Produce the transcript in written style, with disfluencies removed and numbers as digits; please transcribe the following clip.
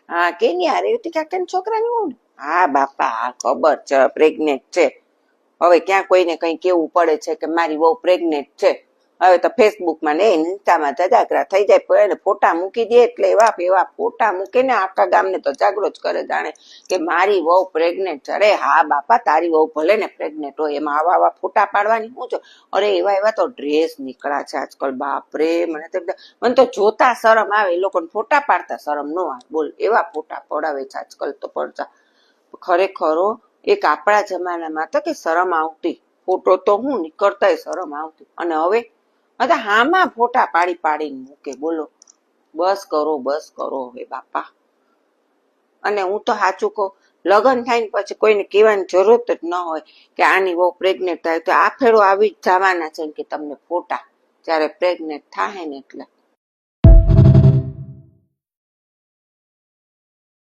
હા કેની આ રેવતી કાકાના છોકરાની વહુ ને? હા બાપા હા ખબર છે પ્રેગ્નેન્ટ છે. હવે ક્યાં કોઈને કઈ કેવું પડે છે કે મારી વહુ પ્રેગ્નેન્ટ છે? હવે તો ફેસબુકમાં ને ઇન્સ્ટામાં ધજાગરા થઈ જાય, એને ફોટા મૂકી દે એટલે એવા એવા ફોટા મૂકે ને આખા ગામને તો જાગરો જ કરે જાણે કે મારી વહુ પ્રેગ્નેન્ટ છે. અરે હા બાપા તારી વહુ ભલે ને પ્રેગ્નેન્ટ હોય, એમાં આવા આવા ફોટા પાડવાની શું છે? અરે એવા એવા તો ડ્રેસ નીકળ્યા છે આજકાલ, બાપરે મને તો જોતા શરમ આવે, એ લોકોને ફોટા પાડતા શરમ ન આવે. બોલ એવા ફોટા પડાવે છે આજકાલ તો પડતા. ખરેખર એક આપણા જમાનામાં તો કે શરમ આવતી, ફોટો તો હું નીકળતા શરમ આવતી, અને હવે હામાં ફોટા પાડી પાડીને મૂકે. બોલો બસ કરો હવે બાપા. અને હું તો સાચું કહું, લગ્ન થાય ને પછી કોઈને કહેવાની જરૂરત જ ન હોય કે આની બહુ પ્રેગ્નેન્ટ થાય, તો આ ફેરો આવી જ જવાના છે કે તમને ફોટા જયારે પ્રેગ્નેન્ટ થાય ને એટલે